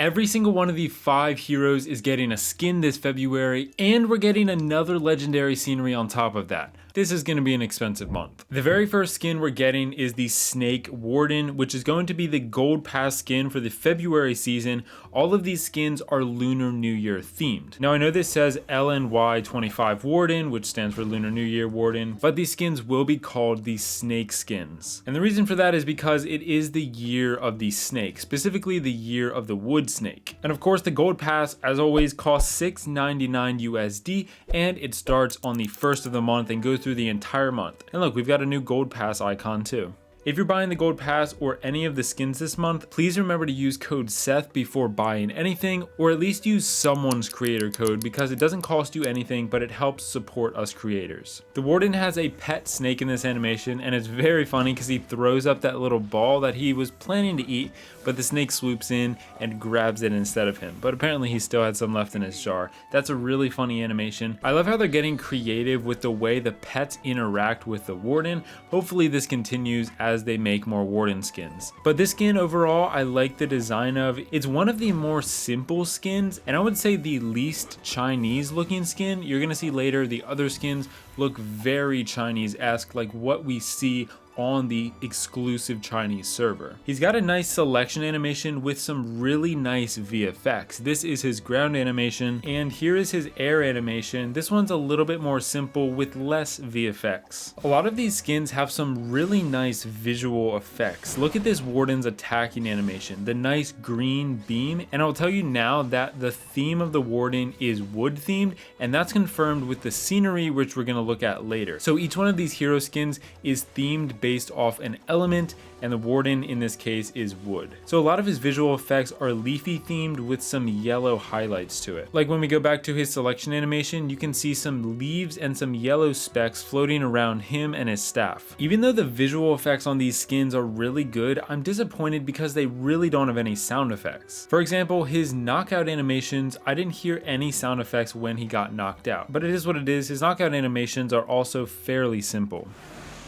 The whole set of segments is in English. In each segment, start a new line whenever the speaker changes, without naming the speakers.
Every single one of the 5 heroes is getting a skin this February, and we're getting another legendary scenery on top of that. This is going to be an expensive month. The very first skin we're getting is the Snake Warden, which is going to be the gold pass skin for the February season. All of these skins are Lunar New Year themed. Now I know this says LNY25 Warden, which stands for Lunar New Year Warden, but these skins will be called the Snake skins. And the reason for that is because it is the year of the snake, specifically the year of the wood snake. And of course the gold pass, as always, costs $6.99 USD, and it starts on the first of the month and goes through the entire month. And look, we've got a new gold pass icon too. If you're buying the gold pass or any of the skins this month, please remember to use code Seth before buying anything, or at least use someone's creator code because it doesn't cost you anything, but it helps support us creators. The Warden has a pet snake in this animation, and it's very funny because he throws up that little ball that he was planning to eat, but the snake swoops in and grabs it instead of him. But apparently he still had some left in his jar. That's a really funny animation. I love how they're getting creative with the way the pets interact with the Warden. Hopefully this continues as they make more Warden skins. But this skin overall, I like the design of. It's one of the more simple skins, and I would say the least Chinese looking skin. You're gonna see later the other skins look very Chinese-esque, like what we see on the exclusive Chinese server. He's got a nice selection animation with some really nice VFX. This is his ground animation, and here is his air animation. This one's a little bit more simple with less VFX. A lot of these skins have some really nice visual effects. Look at this Warden's attacking animation, the nice green beam, and I'll tell you now that the theme of the Warden is wood themed, and that's confirmed with the scenery, which we're gonna look at later. So each one of these hero skins is themed based off an element, and the Warden in this case is wood. So a lot of his visual effects are leafy themed with some yellow highlights to it. Like when we go back to his selection animation, you can see some leaves and some yellow specks floating around him and his staff. Even though the visual effects on these skins are really good, I'm disappointed because they really don't have any sound effects. For example, his knockout animations, I didn't hear any sound effects when he got knocked out, but it is what it is. His knockout animations are also fairly simple.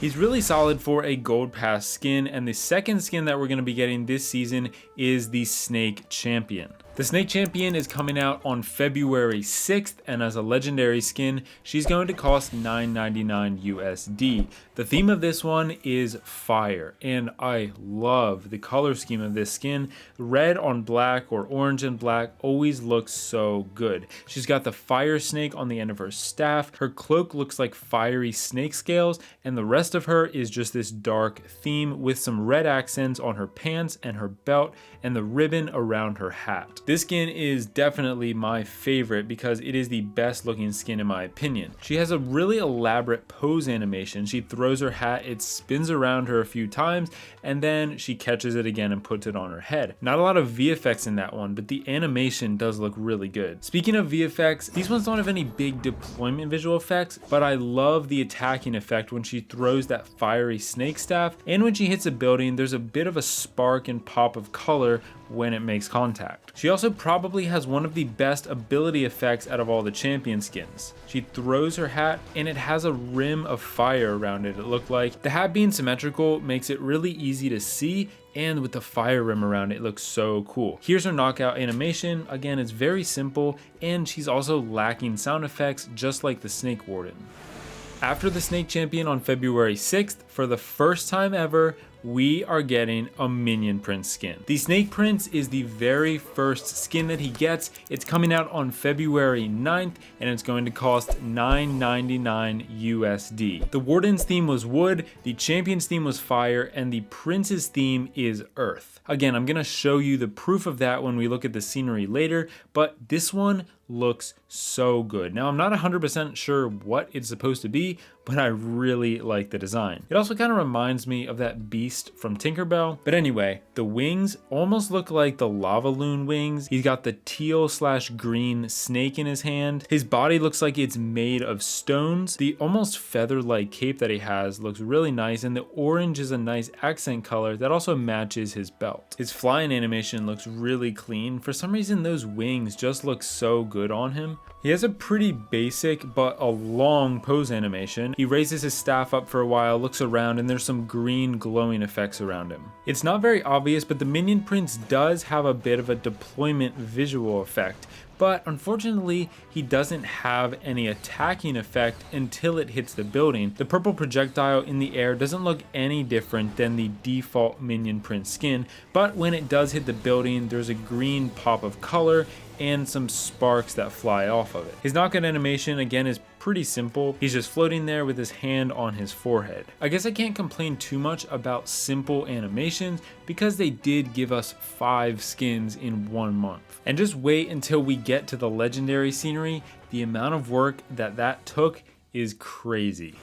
He's really solid for a gold pass skin, and the second skin that we're going to be getting this season is the Snake Champion. The Snake Champion is coming out on February 6th, and as a legendary skin, she's going to cost $9.99 USD. The theme of this one is fire, and I love the color scheme of this skin. Red on black or orange and black always looks so good. She's got the fire snake on the end of her staff. Her cloak looks like fiery snake scales, and the rest of her is just this dark theme with some red accents on her pants and her belt and the ribbon around her hat. This skin is definitely my favorite because it is the best looking skin in my opinion. She has a really elaborate pose animation. She throws her hat, it spins around her a few times, and then she catches it again and puts it on her head. Not a lot of VFX in that one, but the animation does look really good. Speaking of VFX, these ones don't have any big deployment visual effects, but I love the attacking effect when she throws that fiery snake staff, and when she hits a building, there's a bit of a spark and pop of color when it makes contact. She also probably has one of the best ability effects out of all the champion skins. She throws her hat and it has a rim of fire around it, it looked like. The hat being symmetrical makes it really easy to see, and with the fire rim around it looks so cool. Here's her knockout animation. Again, it's very simple, and she's also lacking sound effects just like the Snake Warden. After the Snake Champion on February 6th, for the first time ever, we are getting a Minion Prince skin. The Snake Prince is the very first skin that he gets. It's coming out on February 9th, and it's going to cost $9.99 USD. The Warden's theme was wood, the Champion's theme was fire, and the Prince's theme is earth. Again, I'm gonna show you the proof of that when we look at the scenery later, but this one looks so good. Now, I'm not 100% sure what it's supposed to be, but I really like the design. It also kind of reminds me of that beast from Tinkerbell. But anyway, the wings almost look like the lava loon wings. He's got the teal/green snake in his hand. His body looks like it's made of stones. The almost feather-like cape that he has looks really nice, and the orange is a nice accent color that also matches his belt. His flying animation looks really clean. For some reason, those wings just look so good good on him. He has a pretty basic but a long pose animation. He raises his staff up for a while, looks around, and there's some green glowing effects around him. It's not very obvious, but the minion prince does have a bit of a deployment visual effect. But unfortunately, he doesn't have any attacking effect until it hits the building. The purple projectile in the air doesn't look any different than the default minion prince skin, but when it does hit the building, there's a green pop of color and some sparks that fly off of it. His knockout animation again is pretty simple. He's just floating there with his hand on his forehead. I guess I can't complain too much about simple animations because they did give us 5 skins in 1 month. And just wait until we get to the legendary scenery. The amount of work that took is crazy.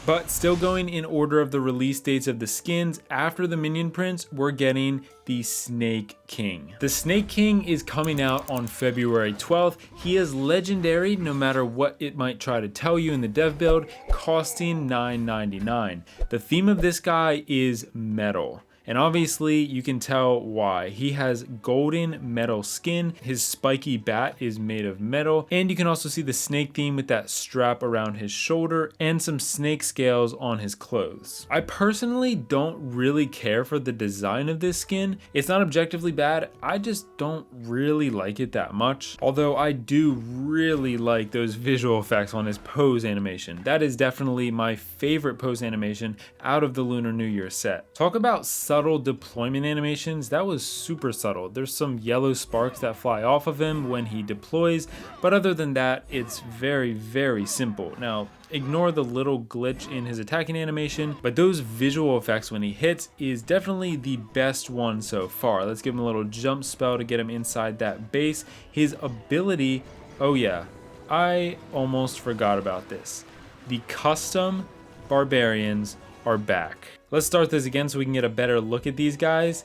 But still going in order of the release dates of the skins, after the Minion Prince, we're getting the Snake King. The Snake King is coming out on February 12th. He is legendary no matter what it might try to tell you in the dev build, costing $9.99. The theme of this guy is metal. And obviously you can tell why. He has golden metal skin, his spiky bat is made of metal, and you can also see the snake theme with that strap around his shoulder and some snake scales on his clothes. I personally don't really care for the design of this skin. It's not objectively bad, I just don't really like it that much. Although I do really like those visual effects on his pose animation. That is definitely my favorite pose animation out of the Lunar New Year set. Talk about subtle deployment animations, that was super subtle. There's some yellow sparks that fly off of him when he deploys, but other than that, it's very, very simple. Now, ignore the little glitch in his attacking animation, but those visual effects when he hits is definitely the best one so far. Let's give him a little jump spell to get him inside that base. His ability, oh yeah, I almost forgot about this. The custom barbarians are back. Let's start this again so we can get a better look at these guys.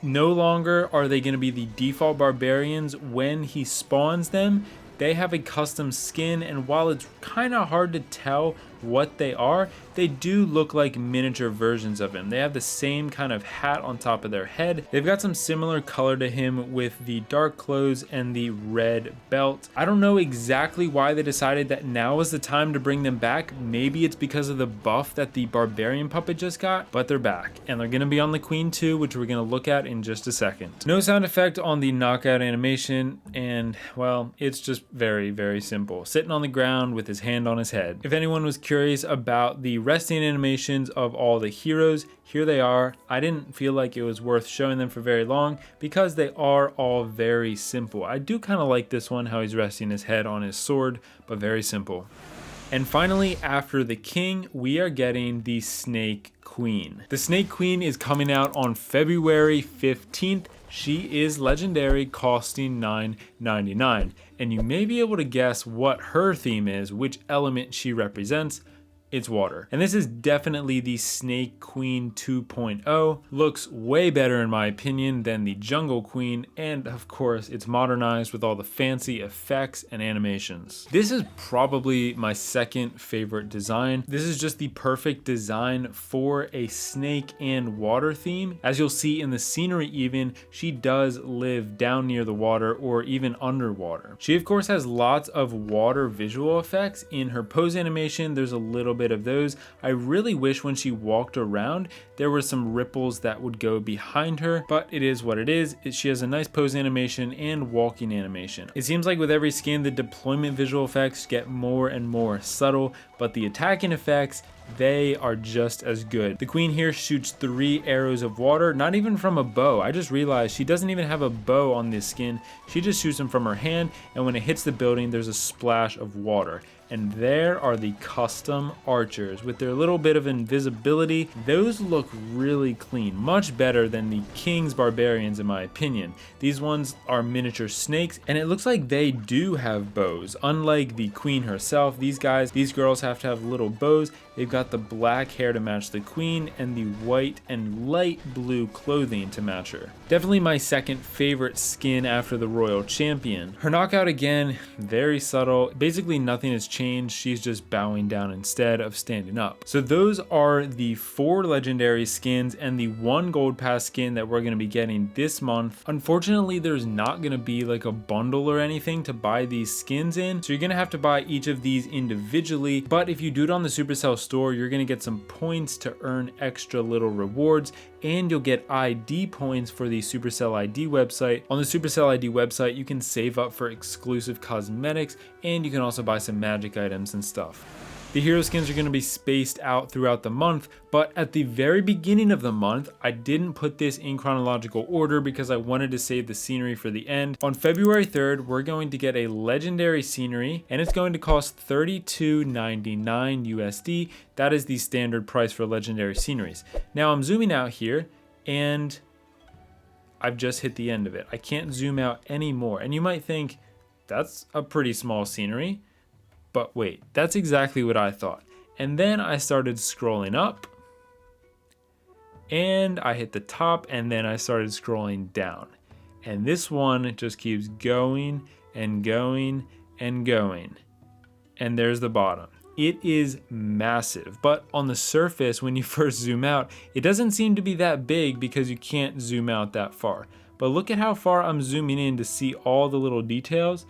No longer are they going to be the default barbarians when he spawns them. They have a custom skin, and while it's kind of hard to tell what they are, they do look like miniature versions of him. They have the same kind of hat on top of their head. They've got some similar color to him with the dark clothes and the red belt. I don't know exactly why they decided that now is the time to bring them back. Maybe it's because of the buff that the barbarian puppet just got, but they're back and they're gonna be on the queen too, which we're gonna look at in just a second. No sound effect on the knockout animation, and well, it's just very, very simple. Sitting on the ground with his hand on his head. If anyone was curious about the resting animations of all the heroes, here they are. I didn't feel like it was worth showing them for very long because they are all very simple. I do kind of like this one, how he's resting his head on his sword, but very simple. And finally, after the king, we are getting the Snake Queen. The Snake Queen is coming out on February 15th. She is legendary, costing $9.99. And you may be able to guess what her theme is, which element she represents. It's water. And this is definitely the Snake Queen 2.0. Looks way better in my opinion than the Jungle Queen, and of course it's modernized with all the fancy effects and animations. This is probably my second favorite design. This is just the perfect design for a snake and water theme. As you'll see in the scenery even, she does live down near the water or even underwater. She of course has lots of water visual effects. In her pose animation, there's a little bit of those. I really wish when she walked around there were some ripples that would go behind her, but it is what it is. She has a nice pose animation and walking animation. It seems like with every skin the deployment visual effects get more and more subtle, but the attacking effects, they are just as good. The queen here shoots 3 arrows of water, not even from a bow. I just realized she doesn't even have a bow on this skin. She just shoots them from her hand, and when it hits the building there's a splash of water. And there are the custom archers with their little bit of invisibility. Those look really clean, much better than the king's barbarians in my opinion. These ones are miniature snakes, and it looks like they do have bows. Unlike the queen herself, these girls have to have little bows. They've got the black hair to match the queen and the white and light blue clothing to match her. Definitely my second favorite skin after the royal champion. Her knockout again, very subtle. Basically nothing has changed. She's just bowing down instead of standing up. So those are the 4 legendary skins and the 1 gold pass skin that we're going to be getting this month. Unfortunately, there's not going to be like a bundle or anything to buy these skins in, so you're going to have to buy each of these individually. But if you do it on the Supercell store, you're going to get some points to earn extra little rewards, and you'll get ID points for the Supercell ID website. On the Supercell ID website, you can save up for exclusive cosmetics, and you can also buy some magic items and stuff. The hero skins are going to be spaced out throughout the month, but at the very beginning of the month, I didn't put this in chronological order because I wanted to save the scenery for the end. On February 3rd, we're going to get a legendary scenery, and it's going to cost $32.99 USD. That is the standard price for legendary sceneries. Now I'm zooming out here, and I've just hit the end of it. I can't zoom out anymore. And you might think, that's a pretty small scenery. But wait, that's exactly what I thought. And then I started scrolling up, and I hit the top, and then I started scrolling down. And this one just keeps going and going and going. And there's the bottom. It is massive, but on the surface, when you first zoom out, it doesn't seem to be that big because you can't zoom out that far. But look at how far I'm zooming in to see all the little details.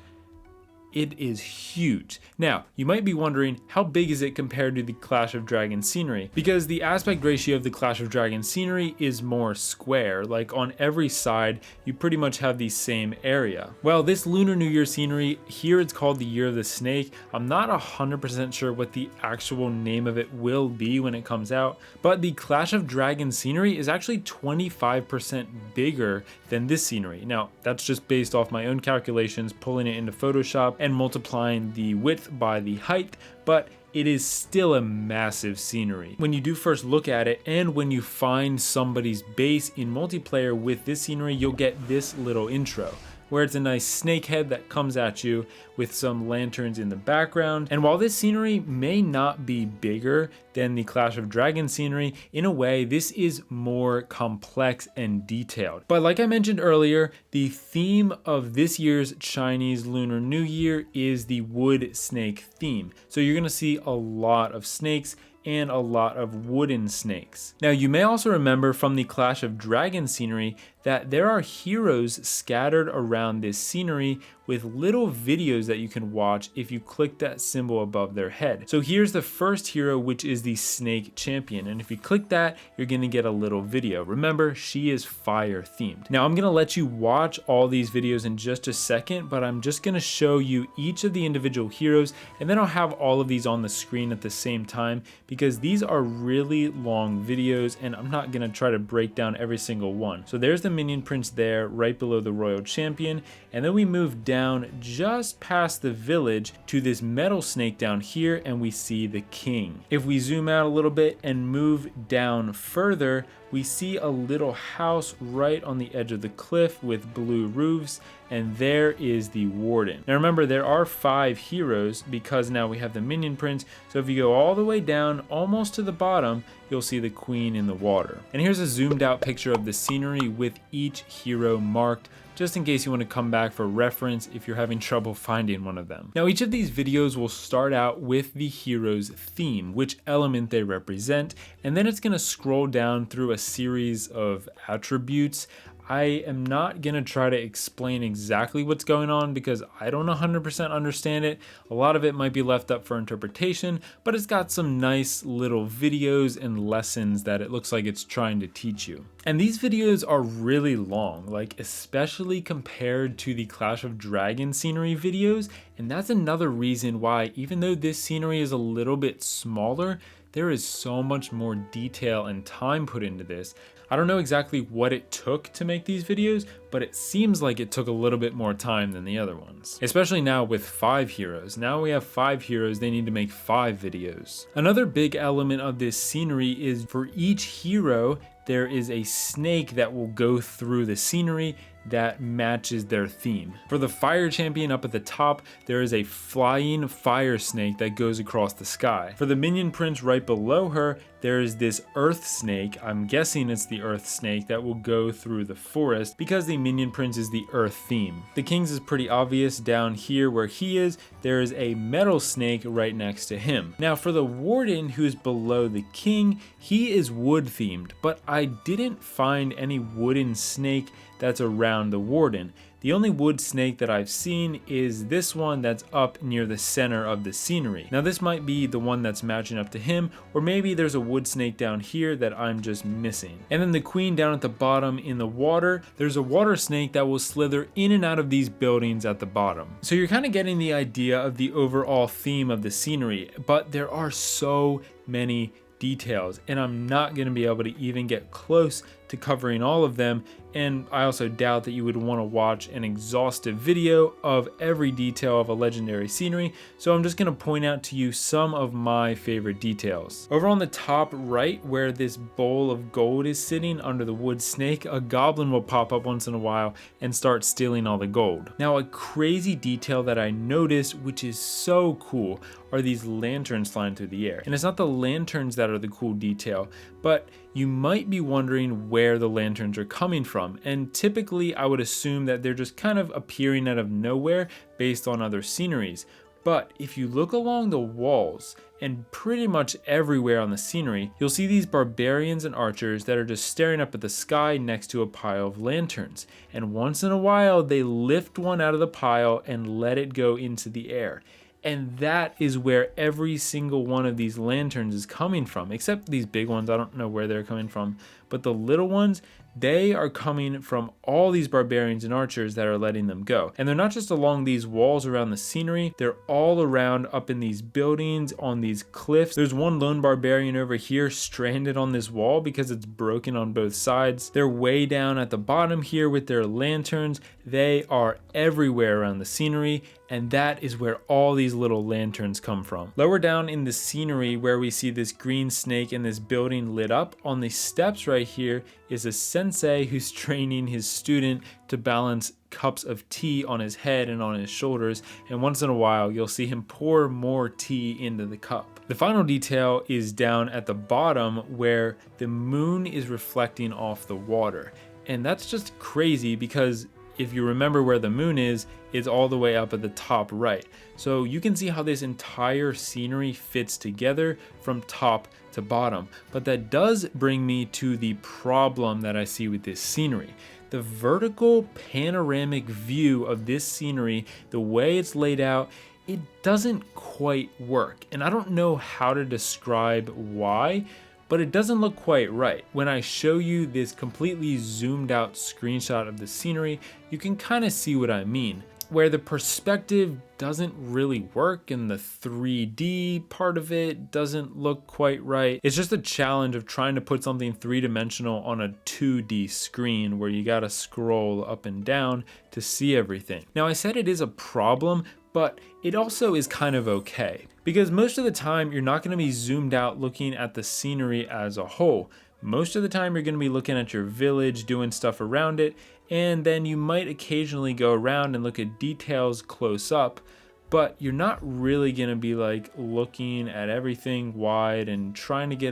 It is huge. Now, you might be wondering, how big is it compared to the Clash of Dragons scenery? Because the aspect ratio of the Clash of Dragons scenery is more square. Like on every side, you pretty much have the same area. Well, this Lunar New Year scenery, here it's called the Year of the Snake. I'm not 100% sure what the actual name of it will be when it comes out, but the Clash of Dragons scenery is actually 25% bigger than this scenery. Now, that's just based off my own calculations, pulling it into Photoshop and multiplying the width by the height, but it is still a massive scenery. When you do first look at it, and when you find somebody's base in multiplayer with this scenery, you'll get this little intro, where it's a nice snake head that comes at you with some lanterns in the background. And while this scenery may not be bigger than the Clash of Dragons scenery, in a way, this is more complex and detailed. But like I mentioned earlier, the theme of this year's Chinese Lunar New Year is the wood snake theme. So you're gonna see a lot of snakes and a lot of wooden snakes. Now, you may also remember from the Clash of Dragons scenery that there are heroes scattered around this scenery with little videos that you can watch if you click that symbol above their head. So here's the first hero, which is the Snake Champion. And if you click that, you're gonna get a little video. Remember, she is fire themed. Now I'm gonna let you watch all these videos in just a second, but I'm just gonna show you each of the individual heroes, and then I'll have all of these on the screen at the same time because these are really long videos and I'm not gonna try to break down every single one. So there's the Minion Prince there, right below the Royal Champion, and then we move down just past the village to this metal snake down here, and we see the king. If we zoom out a little bit and move down further, we see a little house right on the edge of the cliff with blue roofs, and there is the Warden. Now remember, there are 5 heroes because now we have the Minion Prince, so if you go all the way down almost to the bottom, you'll see the Queen in the water. And here's a zoomed out picture of the scenery with each hero marked, just in case you want to come back for reference if you're having trouble finding one of them. Now each of these videos will start out with the hero's theme, which element they represent, and then it's going to scroll down through a series of attributes. I am not going to try to explain exactly what's going on because I don't 100% understand it. A lot of it might be left up for interpretation, but it's got some nice little videos and lessons that it looks like it's trying to teach you. And these videos are really long, like especially compared to the Clash of Dragons scenery videos. And that's another reason why, even though this scenery is a little bit smaller, there is so much more detail and time put into this. I don't know exactly what it took to make these videos, but it seems like it took a little bit more time than the other ones. Especially now with 5 heroes. Now we have 5 heroes, they need to make 5 videos. Another big element of this scenery is for each hero, there is a snake that will go through the scenery that matches their theme. For the Fire Champion up at the top, there is a flying fire snake that goes across the sky. For the Minion Prince right below her, there's this earth snake. I'm guessing it's the earth snake that will go through the forest because the minion prince is the earth theme. The king's is pretty obvious. Down here where he is, there is a metal snake right next to him. Now for the warden, who is below the king, he is wood themed, but I didn't find any wooden snake that's around the warden. The only wood snake that I've seen is this one that's up near the center of the scenery. Now this might be the one that's matching up to him, or maybe there's a wood snake down here that I'm just missing. And then the queen down at the bottom in the water, there's a water snake that will slither in and out of these buildings at the bottom. So you're kind of getting the idea of the overall theme of the scenery, but there are so many details, and I'm not going to be able to even get close to covering all of them, and I also doubt that you would want to watch an exhaustive video of every detail of a legendary scenery, so I'm just going to point out to you some of my favorite details. Over on the top right, where this bowl of gold is sitting under the wood snake, a goblin will pop up once in a while and start stealing all the gold. Now a crazy detail that I noticed, which is so cool, are these lanterns flying through the air. And it's not the lanterns that are the cool detail, but you might be wondering where the lanterns are coming from. And typically I would assume that they're just kind of appearing out of nowhere based on other sceneries. But if you look along the walls and pretty much everywhere on the scenery, you'll see these barbarians and archers that are just staring up at the sky next to a pile of lanterns. And once in a while, they lift one out of the pile and let it go into the air. And that is where every single one of these lanterns is coming from, except these big ones. I don't know where they're coming from, but the little ones, they are coming from all these barbarians and archers that are letting them go. And they're not just along these walls around the scenery, they're all around up in these buildings, on these cliffs. There's one lone barbarian over here stranded on this wall because it's broken on both sides. They're way down at the bottom here with their lanterns. They are everywhere around the scenery, and that is where all these little lanterns come from. Lower down in the scenery, where we see this green snake and this building lit up, on the steps right here is a sensei who's training his student to balance cups of tea on his head and on his shoulders, and once in a while you'll see him pour more tea into the cup. The final detail is down at the bottom, where the moon is reflecting off the water, and that's just crazy because if you remember where the moon is, it's all the way up at the top right. So you can see how this entire scenery fits together from top to bottom. But that does bring me to the problem that I see with this scenery. The vertical panoramic view of this scenery, the way it's laid out, it doesn't quite work. And I don't know how to describe why, but it doesn't look quite right. When I show you this completely zoomed out screenshot of the scenery, you can kind of see what I mean. Where the perspective doesn't really work and the 3D part of it doesn't look quite right. It's just a challenge of trying to put something three-dimensional on a 2D screen where you gotta scroll up and down to see everything. Now I said it is a problem, but it also is kind of okay. Because most of the time you're not gonna be zoomed out looking at the scenery as a whole. Most of the time you're gonna be looking at your village, doing stuff around it, and then you might occasionally go around and look at details close up, but you're not really gonna be like looking at everything wide and trying to get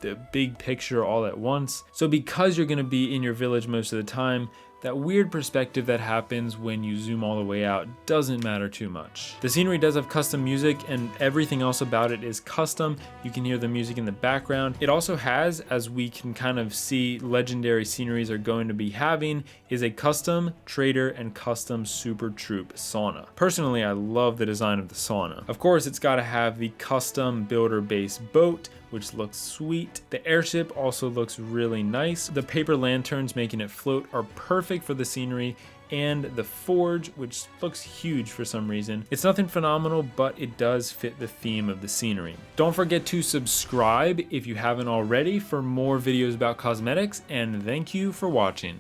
the big picture all at once. So because you're gonna be in your village most of the time, that weird perspective that happens when you zoom all the way out doesn't matter too much. The scenery does have custom music, and everything else about it is custom. You can hear the music in the background. It also has, as we can kind of see legendary sceneries are going to be having, is a custom trader and custom super troop sauna. Personally, I love the design of the sauna. Of course, it's got to have the custom builder base boat, which looks sweet. The airship also looks really nice. The paper lanterns making it float are perfect for the scenery, and the forge, which looks huge for some reason. It's nothing phenomenal, but it does fit the theme of the scenery. Don't forget to subscribe if you haven't already for more videos about cosmetics, and thank you for watching.